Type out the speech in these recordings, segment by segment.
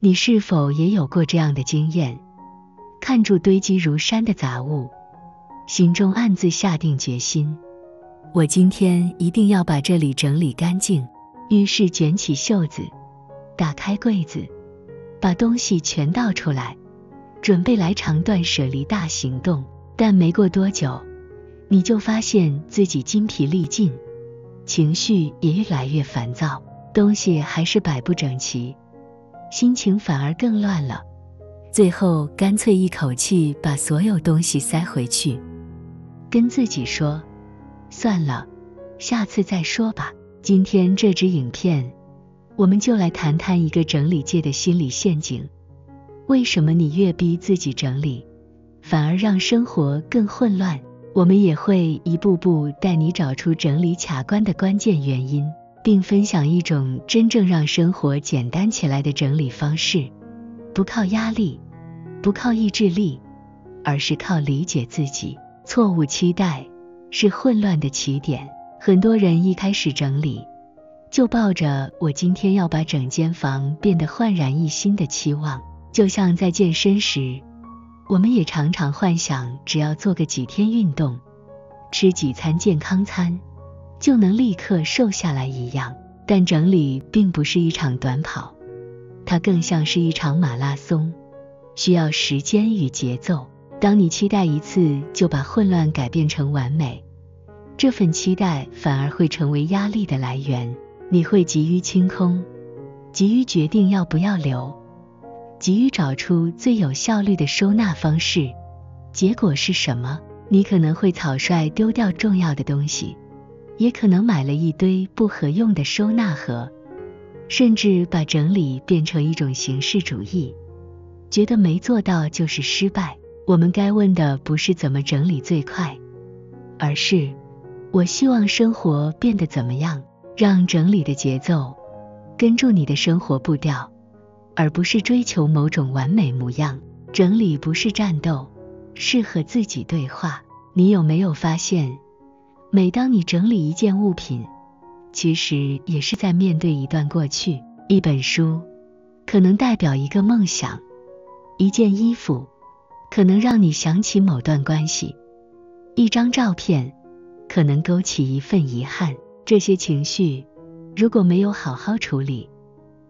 你是否也有过这样的经验？看住堆积如山的杂物，心中暗自下定决心，我今天一定要把这里整理干净。于是卷起袖子，打开柜子，把东西全倒出来，准备来场断舍离大行动。但没过多久，你就发现自己筋疲力尽，情绪也越来越烦躁，东西还是摆不整齐，心情反而更乱了。最后干脆一口气把所有东西塞回去，跟自己说，算了，下次再说吧。今天这支影片，我们就来谈谈一个整理界的心理陷阱。为什么你越逼自己整理，反而让生活更混乱？我们也会一步步带你找出整理卡关的关键原因，并分享一种真正让生活简单起来的整理方式。不靠压力，不靠意志力，而是靠理解自己。错误期待是混乱的起点。很多人一开始整理，就抱着我今天要把整间房变得焕然一新的期望。就像在健身时，我们也常常幻想只要做个几天运动，吃几餐健康餐，就能立刻瘦下来一样。但整理并不是一场短跑，它更像是一场马拉松，需要时间与节奏。当你期待一次就把混乱改变成完美，这份期待反而会成为压力的来源。你会急于清空，急于决定要不要留，急于找出最有效率的收纳方式。结果是什么？你可能会草率丢掉重要的东西，也可能买了一堆不合用的收纳盒，甚至把整理变成一种形式主义，觉得没做到就是失败。我们该问的不是怎么整理最快，而是我希望生活变得怎么样？让整理的节奏跟住你的生活步调，而不是追求某种完美模样。整理不是战斗，是和自己对话。你有没有发现，每当你整理一件物品，其实也是在面对一段过去。一本书可能代表一个梦想，一件衣服可能让你想起某段关系，一张照片可能勾起一份遗憾。这些情绪如果没有好好处理，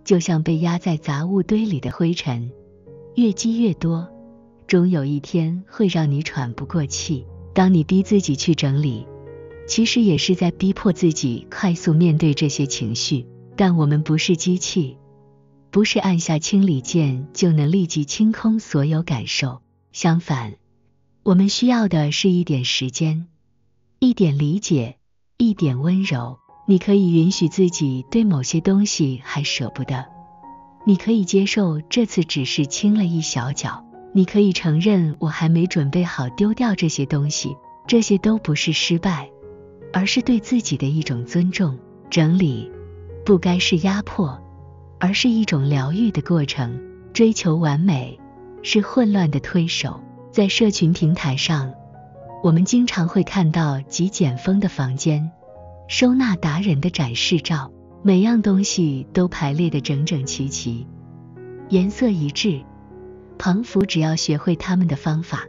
就像被压在杂物堆里的灰尘，越积越多，终有一天会让你喘不过气。当你逼自己去整理，其实也是在逼迫自己快速面对这些情绪。但我们不是机器，不是按下清理键就能立即清空所有感受。相反，我们需要的是一点时间，一点理解，一点温柔。你可以允许自己对某些东西还舍不得，你可以接受这次只是清了一小角，你可以承认我还没准备好丢掉这些东西。这些都不是失败，而是对自己的一种尊重。整理不该是压迫，而是一种疗愈的过程。追求完美是混乱的推手。在社群平台上，我们经常会看到极简风的房间，收纳达人的展示照，每样东西都排列得整整齐齐，颜色一致，仿佛只要学会他们的方法，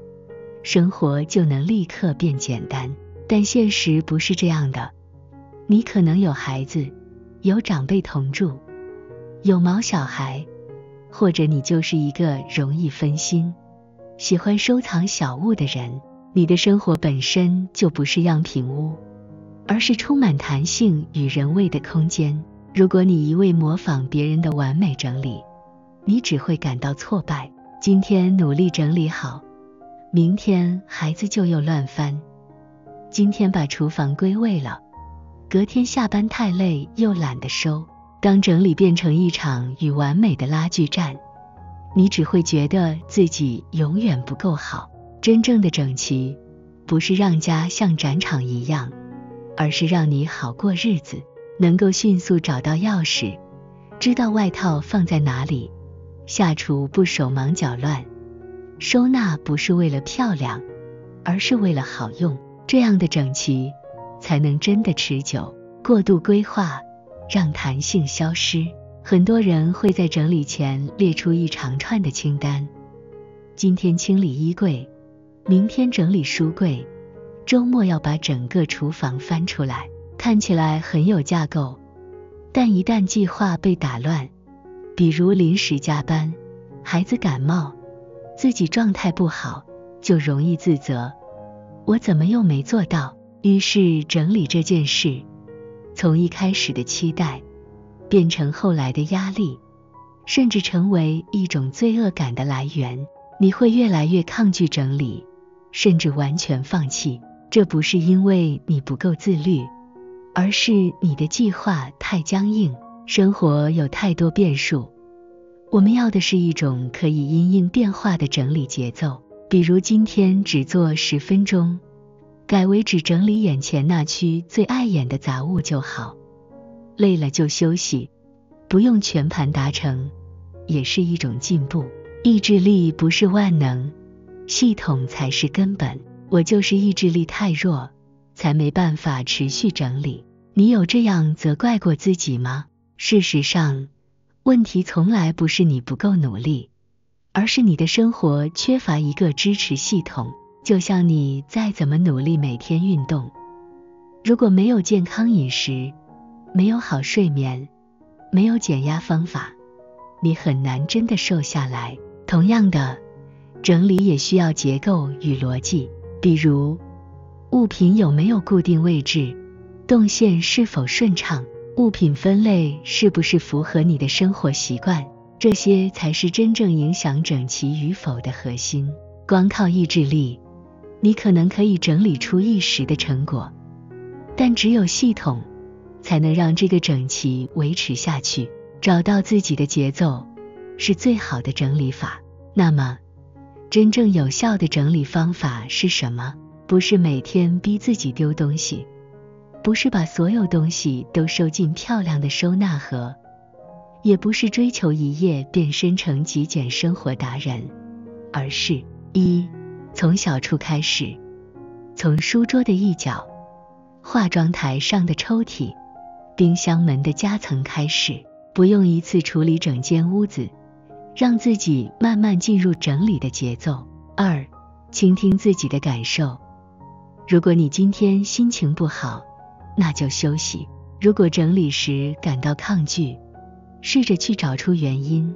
生活就能立刻变简单。但现实不是这样的。你可能有孩子，有长辈同住，有毛小孩，或者你就是一个容易分心，喜欢收藏小物的人。你的生活本身就不是样品屋，而是充满弹性与人味的空间。如果你一味模仿别人的完美整理，你只会感到挫败。今天努力整理好，明天孩子就又乱翻。今天把厨房归位了，隔天下班太累又懒得收。当整理变成一场与完美的拉锯战，你只会觉得自己永远不够好。真正的整齐不是让家像展场一样，而是让你好过日子，能够迅速找到钥匙，知道外套放在哪里，下厨不手忙脚乱。收纳不是为了漂亮，而是为了好用。这样的整齐才能真的持久。过度规划让弹性消失。很多人会在整理前列出一长串的清单，今天清理衣柜，明天整理书柜，周末要把整个厨房翻出来，看起来很有架构，但一旦计划被打乱，比如临时加班，孩子感冒，自己状态不好，就容易自责，我怎么又没做到？于是整理这件事，从一开始的期待，变成后来的压力，甚至成为一种罪恶感的来源。你会越来越抗拒整理，甚至完全放弃。这不是因为你不够自律，而是你的计划太僵硬，生活有太多变数。我们要的是一种可以因应变化的整理节奏，比如今天只做10分钟，改为只整理眼前那区最碍眼的杂物就好，累了就休息，不用全盘达成，也是一种进步。意志力不是万能，系统才是根本。我就是意志力太弱，才没办法持续整理。你有这样责怪过自己吗？事实上，问题从来不是你不够努力，而是你的生活缺乏一个支持系统。就像你再怎么努力每天运动，如果没有健康饮食，没有好睡眠，没有减压方法，你很难真的瘦下来。同样的，整理也需要结构与逻辑，比如物品有没有固定位置，动线是否顺畅，物品分类是不是符合你的生活习惯，这些才是真正影响整齐与否的核心。光靠意志力，你可能可以整理出一时的成果，但只有系统才能让这个整齐维持下去。找到自己的节奏是最好的整理法。那么，真正有效的整理方法是什么？不是每天逼自己丢东西，不是把所有东西都收进漂亮的收纳盒，也不是追求一夜变身成极简生活达人，而是从小处开始，从书桌的一角、化妆台上的抽屉、冰箱门的夹层开始，不用一次处理整间屋子，让自己慢慢进入整理的节奏。2. 倾听自己的感受。如果你今天心情不好，那就休息。如果整理时感到抗拒，试着去找出原因，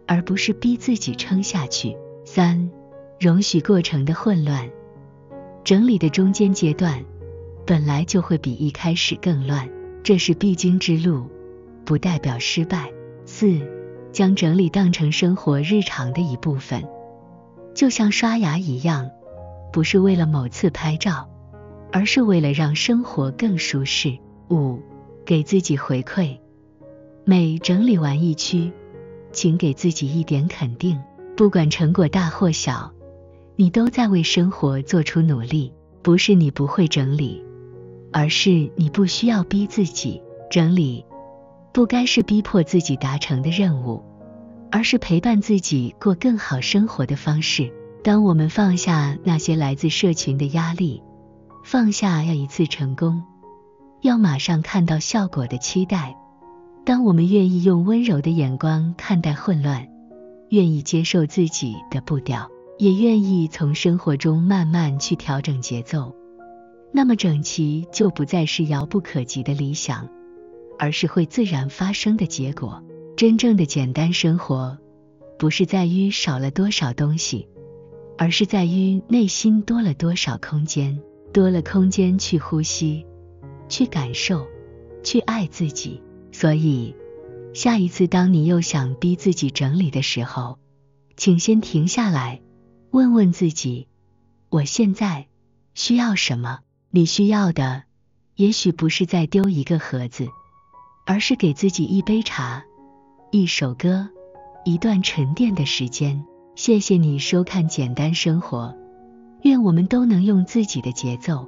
而不是逼自己撑下去。3. 容许过程的混乱。整理的中间阶段本来就会比一开始更乱，这是必经之路，不代表失败。4. 将整理当成生活日常的一部分，就像刷牙一样，不是为了某次拍照，而是为了让生活更舒适。5. 给自己回馈。每整理完一区，请给自己一点肯定，不管成果大或小，你都在为生活做出努力。不是你不会整理，而是你不需要逼自己。整理不该是逼迫自己达成的任务，而是陪伴自己过更好生活的方式。当我们放下那些来自社群的压力，放下要一次成功，要马上看到效果的期待，当我们愿意用温柔的眼光看待混乱，愿意接受自己的步调，也愿意从生活中慢慢去调整节奏，那么整齐就不再是遥不可及的理想，而是会自然发生的结果。真正的简单生活，不是在于少了多少东西，而是在于内心多了多少空间，多了空间去呼吸，去感受，去爱自己。所以，下一次当你又想逼自己整理的时候，请先停下来，问问自己，我现在需要什么？你需要的，也许不是再丢一个盒子，而是给自己一杯茶，一首歌，一段沉淀的时间。谢谢你收看简单生活，愿我们都能用自己的节奏，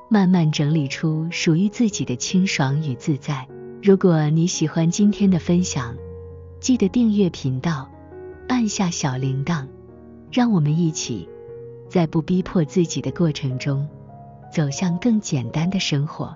慢慢整理出属于自己的清爽与自在。如果你喜欢今天的分享，记得订阅频道，按下小铃铛，让我们一起在不逼迫自己的过程中，走向更简单的生活。